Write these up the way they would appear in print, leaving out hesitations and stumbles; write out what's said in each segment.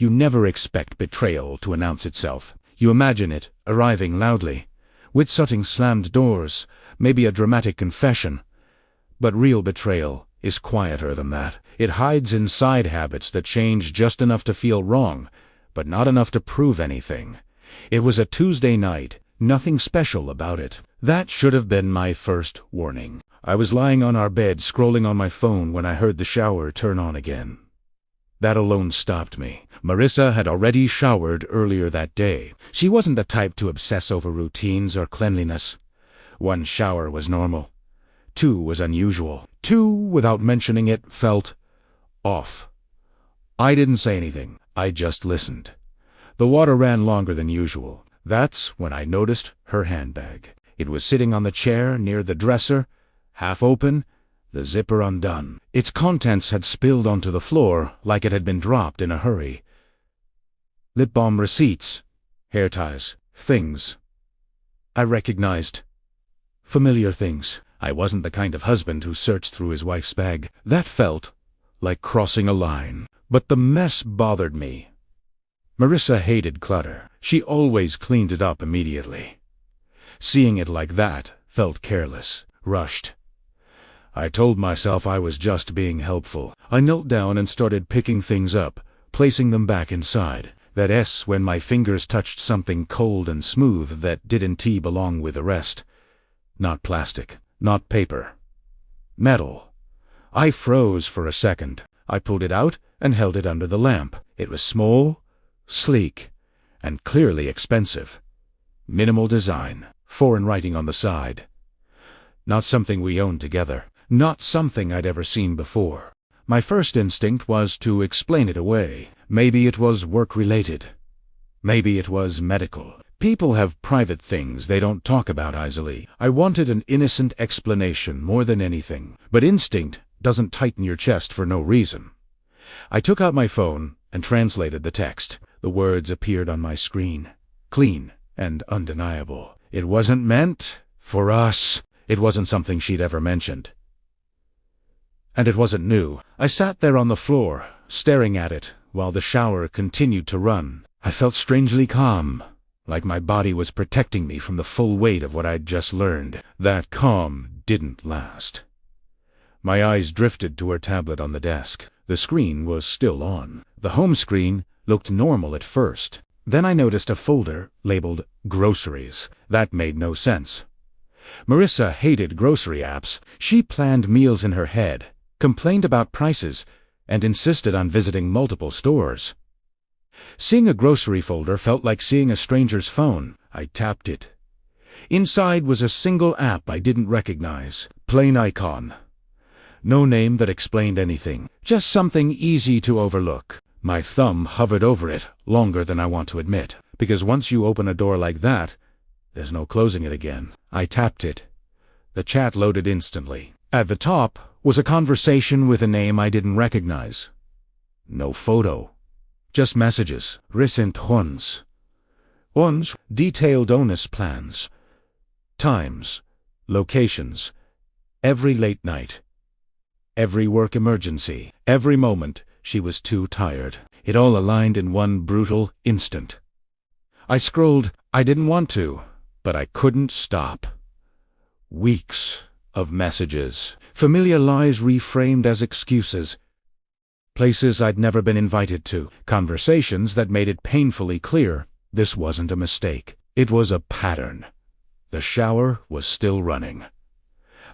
You never expect betrayal to announce itself. You imagine it arriving loudly, with sudden slammed doors, maybe a dramatic confession. But real betrayal is quieter than that. It hides inside habits that change just enough to feel wrong, but not enough to prove anything. It was a Tuesday night, nothing special about it. That should have been my first warning. I was lying on our bed scrolling on my phone when I heard the shower turn on again. That alone stopped me. Marissa had already showered earlier that day. She wasn't the type to obsess over routines or cleanliness. 1 shower was normal. 2 was unusual. 2, without mentioning it, felt off. I didn't say anything. I just listened. The water ran longer than usual. That's when I noticed her handbag. It was sitting on the chair near the dresser, half open, the zipper undone. Its contents had spilled onto the floor like it had been dropped in a hurry. Lip balm receipts, hair ties, things. I recognized. Familiar things. I wasn't the kind of husband who searched through his wife's bag. That felt like crossing a line. But the mess bothered me. Marissa hated clutter. She always cleaned it up immediately. Seeing it like that felt careless, rushed. I told myself I was just being helpful. I knelt down and started picking things up, placing them back inside. That S when my fingers touched something cold and smooth that didn't belong with the rest. Not plastic, not paper. Metal. I froze for a second. I pulled it out and held it under the lamp. It was small, sleek, and clearly expensive. Minimal design, foreign writing on the side. Not something we owned together. Not something I'd ever seen before. My first instinct was to explain it away. Maybe it was work-related. Maybe it was medical. People have private things they don't talk about easily. I wanted an innocent explanation more than anything. But instinct doesn't tighten your chest for no reason. I took out my phone and translated the text. The words appeared on my screen. Clean and undeniable. It wasn't meant for us. It wasn't something she'd ever mentioned. And it wasn't new. I sat there on the floor, staring at it, while the shower continued to run. I felt strangely calm, like my body was protecting me from the full weight of what I'd just learned. That calm didn't last. My eyes drifted to her tablet on the desk. The screen was still on. The home screen looked normal at first. Then I noticed a folder labeled Groceries. That made no sense. Marissa hated grocery apps. She planned meals in her head, complained about prices, and insisted on visiting multiple stores. Seeing a grocery folder felt like seeing a stranger's phone. I tapped it. Inside was a single app I didn't recognize. Plain icon. No name that explained anything. Just something easy to overlook. My thumb hovered over it longer than I want to admit, because once you open a door like that, there's no closing it again. I tapped it. The chat loaded instantly. At the top was a conversation with a name I didn't recognize. No photo. Just messages. Recent ones. Ones. Detailed onus plans. Times. Locations. Every late night. Every work emergency. Every moment she was too tired. It all aligned in one brutal instant. I scrolled. I didn't want to, but I couldn't stop. Weeks of messages. Familiar lies reframed as excuses. Places I'd never been invited to. Conversations that made it painfully clear this wasn't a mistake. It was a pattern. The shower was still running.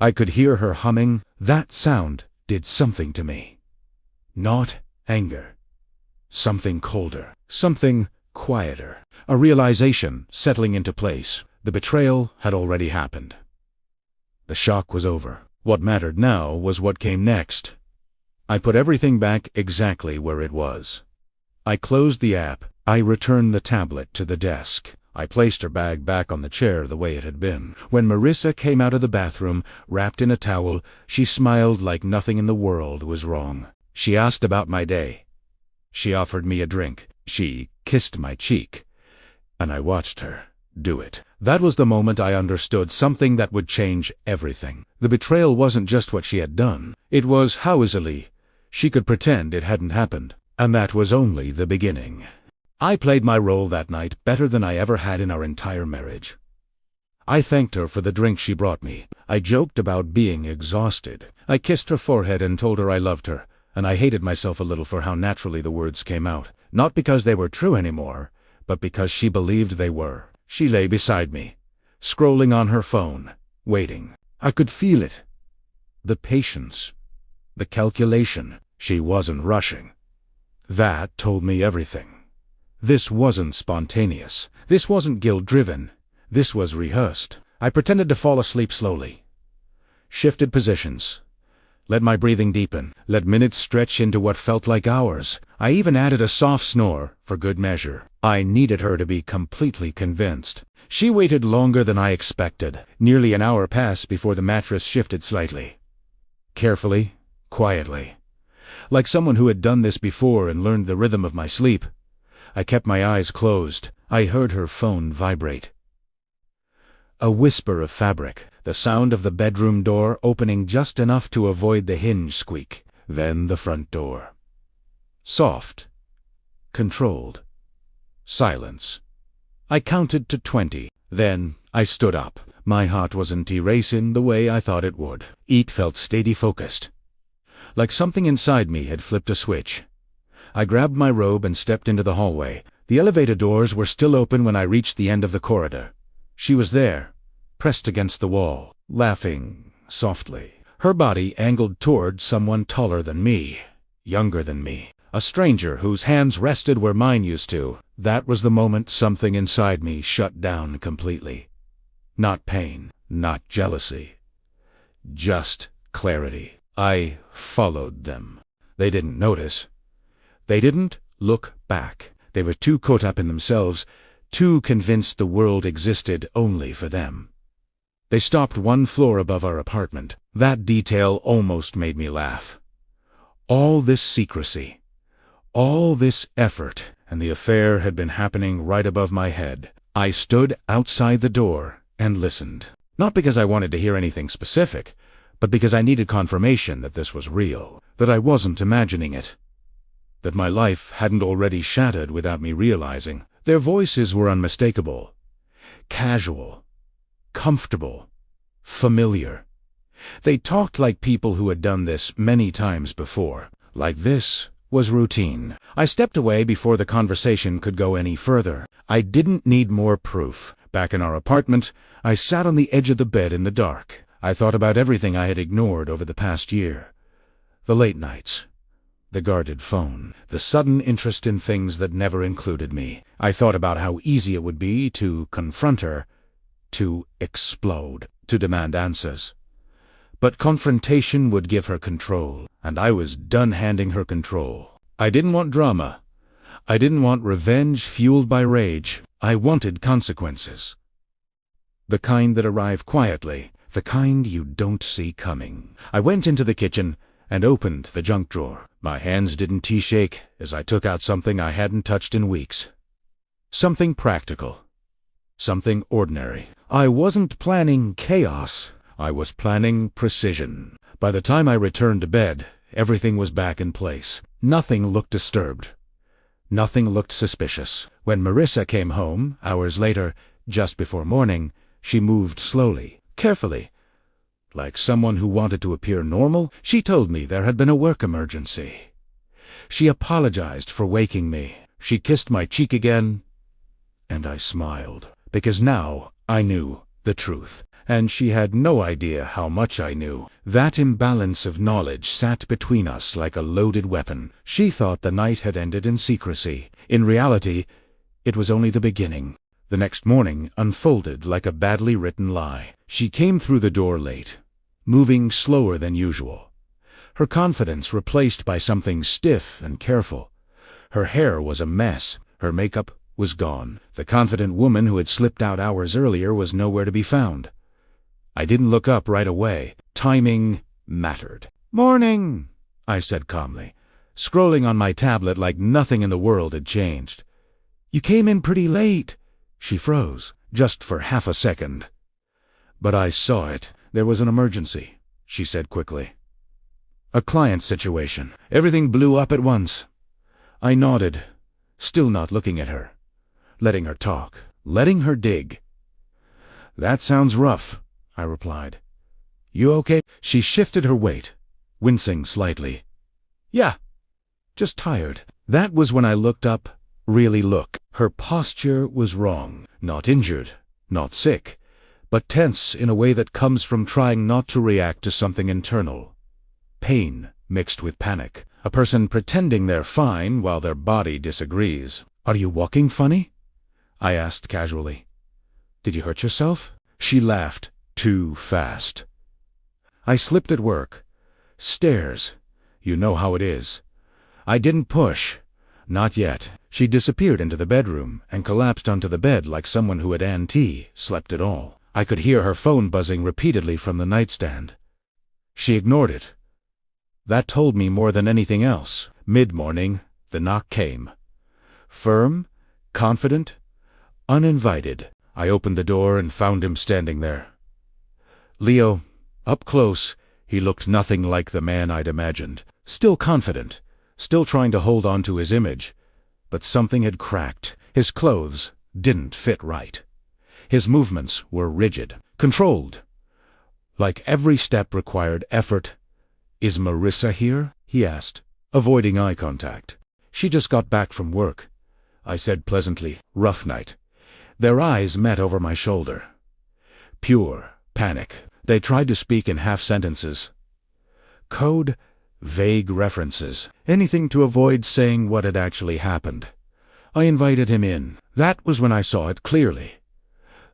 I could hear her humming. That sound did something to me. Not anger. Something colder. Something quieter. A realization settling into place. The betrayal had already happened. The shock was over. What mattered now was what came next. I put everything back exactly where it was. I closed the app. I returned the tablet to the desk. I placed her bag back on the chair the way it had been. When Marissa came out of the bathroom, wrapped in a towel, she smiled like nothing in the world was wrong. She asked about my day. She offered me a drink. She kissed my cheek. And I watched her do it. That was the moment I understood something that would change everything. The betrayal wasn't just what she had done. It was how easily she could pretend it hadn't happened. And that was only the beginning. I played my role that night better than I ever had in our entire marriage. I thanked her for the drink she brought me. I joked about being exhausted. I kissed her forehead and told her I loved her, and I hated myself a little for how naturally the words came out. Not because they were true anymore, but because she believed they were. She lay beside me, scrolling on her phone, waiting. I could feel it. The patience. The calculation. She wasn't rushing. That told me everything. This wasn't spontaneous. This wasn't guilt-driven. This was rehearsed. I pretended to fall asleep slowly. Shifted positions. Let my breathing deepen. Let minutes stretch into what felt like hours. I even added a soft snore, for good measure. I needed her to be completely convinced. She waited longer than I expected. Nearly an hour passed before the mattress shifted slightly. Carefully, quietly. Like someone who had done this before and learned the rhythm of my sleep. I kept my eyes closed. I heard her phone vibrate. A whisper of fabric, the sound of the bedroom door opening just enough to avoid the hinge squeak. Then the front door. Soft. Controlled. Silence. I counted to 20. Then I stood up. My heart wasn't racing the way I thought it would. It felt steady focused. Like something inside me had flipped a switch. I grabbed my robe and stepped into the hallway. The elevator doors were still open when I reached the end of the corridor. She was there, pressed against the wall, laughing softly. Her body angled toward someone taller than me, younger than me. A stranger whose hands rested where mine used to. That was the moment something inside me shut down completely. Not pain, not jealousy. Just clarity. I followed them. They didn't notice. They didn't look back. They were too caught up in themselves, too convinced the world existed only for them. They stopped one floor above our apartment. That detail almost made me laugh. All this secrecy, all this effort, and the affair had been happening right above my head. I stood outside the door and listened. Not because I wanted to hear anything specific, but because I needed confirmation that this was real, that I wasn't imagining it, that my life hadn't already shattered without me realizing. Their voices were unmistakable, casual, comfortable, familiar. They talked like people who had done this many times before, like this was routine. I stepped away before the conversation could go any further. I didn't need more proof. Back in our apartment, I sat on the edge of the bed in the dark. I thought about everything I had ignored over the past year. The late nights, the guarded phone, the sudden interest in things that never included me. I thought about how easy it would be to confront her, to explode, to demand answers. But confrontation would give her control, and I was done handing her control. I didn't want drama. I didn't want revenge fueled by rage. I wanted consequences. The kind that arrive quietly, the kind you don't see coming. I went into the kitchen and opened the junk drawer. My hands didn't shake as I took out something I hadn't touched in weeks. Something practical. Something ordinary. I wasn't planning chaos. I was planning precision. By the time I returned to bed, everything was back in place. Nothing looked disturbed. Nothing looked suspicious. When Marissa came home, hours later, just before morning, she moved slowly, carefully. Like someone who wanted to appear normal, she told me there had been a work emergency. She apologized for waking me. She kissed my cheek again, and I smiled, because now I knew the truth. And she had no idea how much I knew. That imbalance of knowledge sat between us like a loaded weapon. She thought the night had ended in secrecy. In reality, it was only the beginning. The next morning unfolded like a badly written lie. She came through the door late, moving slower than usual. Her confidence replaced by something stiff and careful. Her hair was a mess. Her makeup was gone. The confident woman who had slipped out hours earlier was nowhere to be found. I didn't look up right away. Timing mattered. "Morning," I said calmly, scrolling on my tablet like nothing in the world had changed. "You came in pretty late." She froze, just for half a second. But I saw it. "There was an emergency," she said quickly. "A client situation. Everything blew up at once." I nodded, still not looking at her, letting her talk, letting her dig. "That sounds rough," I replied. "You okay?" She shifted her weight, wincing slightly. "Yeah, just tired." That was when I looked up, really looked. Her posture was wrong. Not injured, not sick, but tense in a way that comes from trying not to react to something internal. Pain mixed with panic. A person pretending they're fine while their body disagrees. "Are you walking funny?" I asked casually. "Did you hurt yourself?" She laughed, too fast. "I slipped at work. Stairs. You know how it is. I didn't push. Not yet." She disappeared into the bedroom and collapsed onto the bed like someone who had slept at all. I could hear her phone buzzing repeatedly from the nightstand. She ignored it. That told me more than anything else. Mid-morning, the knock came. Firm, confident, uninvited. I opened the door and found him standing there. Leo, up close, he looked nothing like the man I'd imagined. Still confident, still trying to hold on to his image. But something had cracked. His clothes didn't fit right. His movements were rigid, controlled. Like every step required effort. "Is Marissa here?" he asked, avoiding eye contact. "She just got back from work," I said pleasantly. "Rough night." Their eyes met over my shoulder. Pure panic. They tried to speak in half sentences. Code, vague references, anything to avoid saying what had actually happened. I invited him in. That was when I saw it clearly.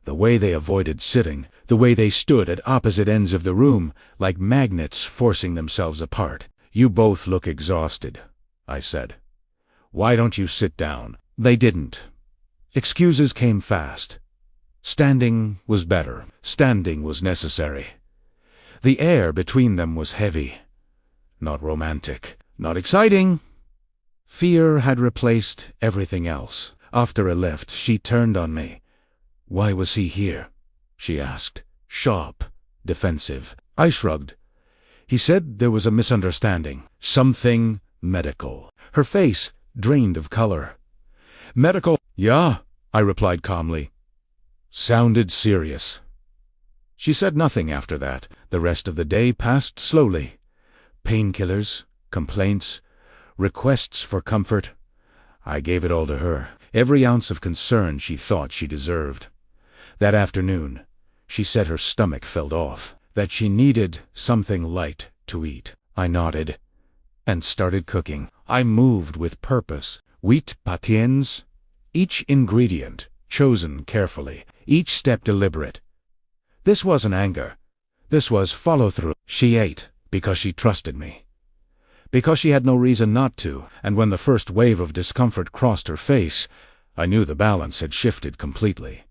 The way they avoided sitting, the way they stood at opposite ends of the room, like magnets forcing themselves apart. "You both look exhausted," I said. "Why don't you sit down?" They didn't. Excuses came fast. Standing was better. Standing was necessary. The air between them was heavy. Not romantic. Not exciting. Fear had replaced everything else. After I left, she turned on me. "Why was he here?" she asked. Sharp, defensive. I shrugged. "He said there was a misunderstanding. Something medical." Her face drained of color. "Medical?" "Yeah," I replied calmly. Sounded serious. She said nothing after that. The rest of the day passed slowly. Painkillers, complaints, requests for comfort. I gave it all to her. Every ounce of concern she thought she deserved. That afternoon, she said her stomach felt off, that she needed something light to eat. I nodded and started cooking. I moved with purpose. Wheat pâtiens, each ingredient chosen carefully, each step deliberate. This wasn't anger. This was follow-through. She ate because she trusted me. Because she had no reason not to, and when the first wave of discomfort crossed her face, I knew the balance had shifted completely.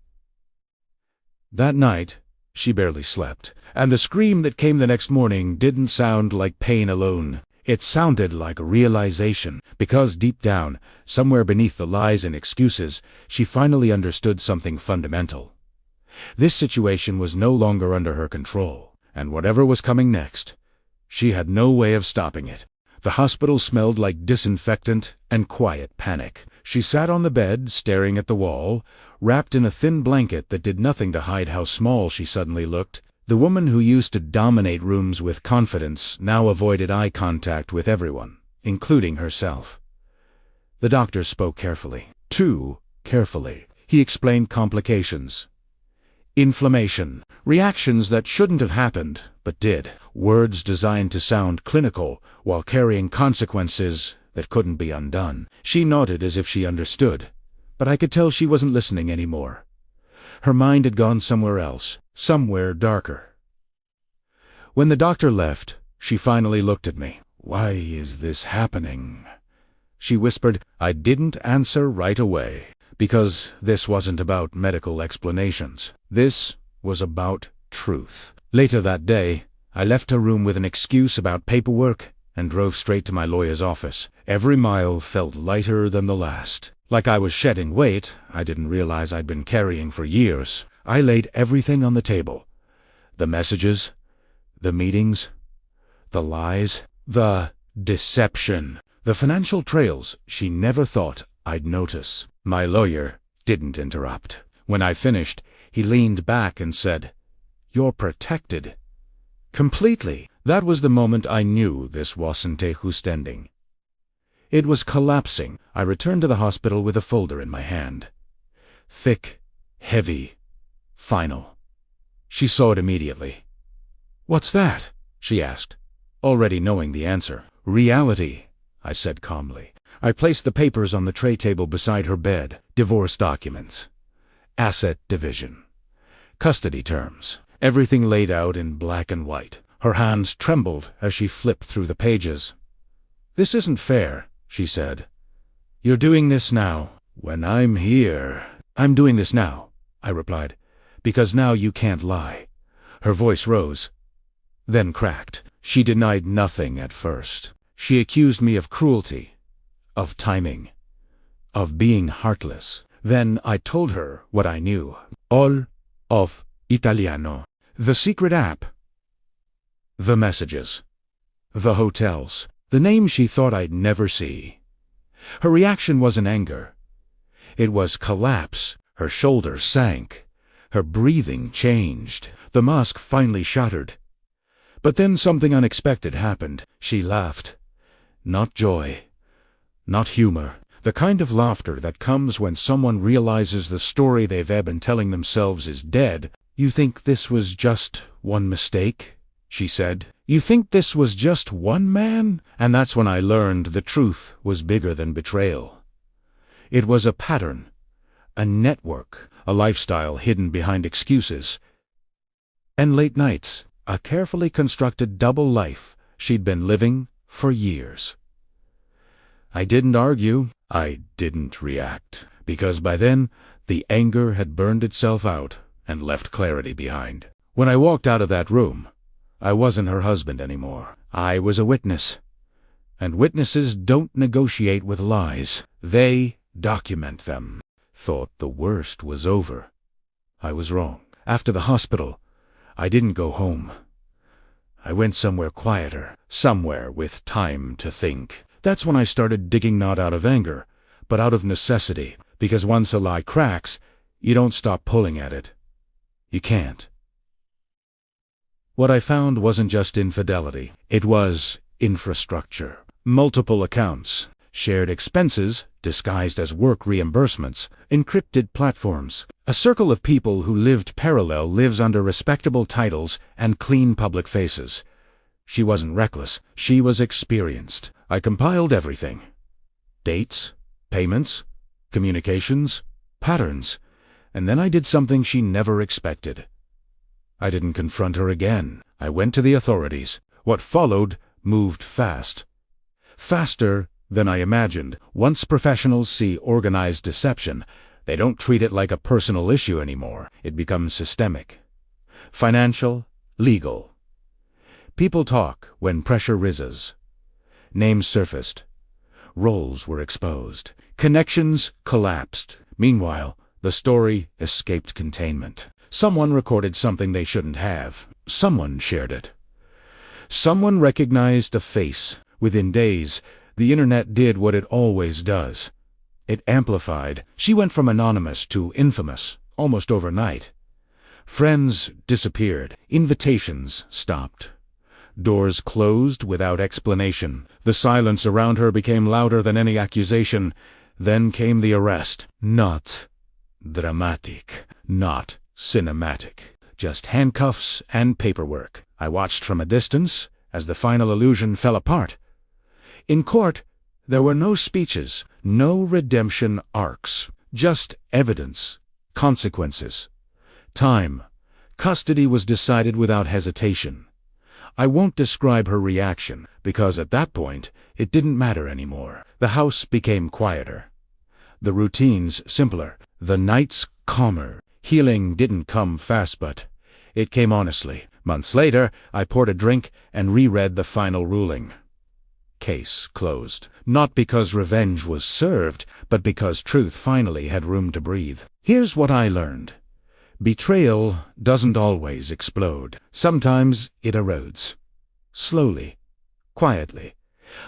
That night, she barely slept, and the scream that came the next morning didn't sound like pain alone. It sounded like realization, because deep down, somewhere beneath the lies and excuses, she finally understood something fundamental. This situation was no longer under her control, and whatever was coming next, she had no way of stopping it. The hospital smelled like disinfectant and quiet panic. She sat on the bed, staring at the wall, wrapped in a thin blanket that did nothing to hide how small she suddenly looked. The woman who used to dominate rooms with confidence now avoided eye contact with everyone, including herself. The doctor spoke carefully. Too carefully. He explained complications. Inflammation. Reactions that shouldn't have happened, but did. Words designed to sound clinical, while carrying consequences that couldn't be undone. She nodded as if she understood, but I could tell she wasn't listening anymore. Her mind had gone somewhere else, somewhere darker. When the doctor left, she finally looked at me. "Why is this happening?" she whispered. I didn't answer right away, because this wasn't about medical explanations. This was about truth. Later that day, I left her room with an excuse about paperwork and drove straight to my lawyer's office. Every mile felt lighter than the last. Like I was shedding weight I didn't realize I'd been carrying for years. I laid everything on the table. The messages, the meetings, the lies, the deception, The financial trails she never thought I'd notice. My lawyer didn't interrupt. When I finished, he leaned back and said, "You're protected." Completely. That was the moment I knew this wasn't a just ending. It was collapsing. I returned to the hospital with a folder in my hand. Thick, heavy, final. She saw it immediately. "What's that?" she asked, already knowing the answer. "Reality," I said calmly. I placed the papers on the tray table beside her bed. Divorce documents. Asset division. Custody terms. Everything laid out in black and white. Her hands trembled as she flipped through the pages. "This isn't fair," she said. "You're doing this now, when I'm here." "I'm doing this now," I replied, "because now you can't lie." Her voice rose, then cracked. She denied nothing at first. She accused me of cruelty, of timing, of being heartless. Then I told her what I knew. All of Italiano. The secret app. The messages. The hotels. The names she thought I'd never see. Her reaction wasn't anger. It was collapse. Her shoulders sank. Her breathing changed. The mask finally shattered. But then something unexpected happened. She laughed. Not joy. Not humor. The kind of laughter that comes when someone realizes the story they've been telling themselves is dead. "You think this was just one mistake?" she said. "You think this was just one man?" And that's when I learned the truth was bigger than betrayal. It was a pattern, a network, a lifestyle hidden behind excuses. And late nights, a carefully constructed double life she'd been living for years. I didn't argue. I didn't react, because by then the anger had burned itself out and left clarity behind. When I walked out of that room, I wasn't her husband anymore. I was a witness. And witnesses don't negotiate with lies. They document them. Thought the worst was over. I was wrong. After the hospital, I didn't go home. I went somewhere quieter, somewhere with time to think. That's when I started digging not out of anger, but out of necessity, because once a lie cracks, you don't stop pulling at it. You can't. What I found wasn't just infidelity. It was infrastructure. Multiple accounts, shared expenses disguised as work reimbursements, encrypted platforms. A circle of people who lived parallel lives under respectable titles and clean public faces. She wasn't reckless. She was experienced. I compiled everything. Dates, payments, communications, patterns. And then I did something she never expected. I didn't confront her again. I went to the authorities. What followed moved fast. Faster than I imagined. Once professionals see organized deception, they don't treat it like a personal issue anymore. It becomes systemic. Financial, legal. People talk when pressure rises. Names surfaced. Roles were exposed. Connections collapsed. Meanwhile, the story escaped containment. Someone recorded something they shouldn't have. Someone shared it. Someone recognized a face. Within days, the internet did what it always does. It amplified. She went from anonymous to infamous, almost overnight. Friends disappeared. Invitations stopped. Doors closed without explanation. The silence around her became louder than any accusation. Then came the arrest. Not dramatic. Not cinematic. Just handcuffs and paperwork. I watched from a distance as the final illusion fell apart. In court, there were no speeches, no redemption arcs, just evidence, consequences, time. Custody was decided without hesitation. I won't describe her reaction, because at that point, it didn't matter anymore. The house became quieter. The routines simpler. The nights calmer. Healing didn't come fast, but it came honestly. Months later, I poured a drink and reread the final ruling. Case closed. Not because revenge was served, but because truth finally had room to breathe. Here's what I learned. Betrayal doesn't always explode. Sometimes it erodes. Slowly, quietly,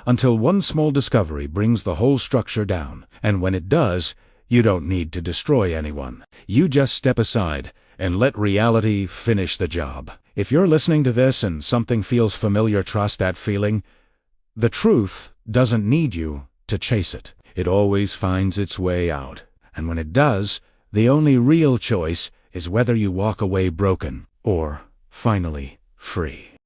until one small discovery brings the whole structure down. And when it does, you don't need to destroy anyone. You just step aside and let reality finish the job. If you're listening to this and something feels familiar, trust that feeling. The truth doesn't need you to chase it. It always finds its way out. And when it does, the only real choice is whether you walk away broken or finally free.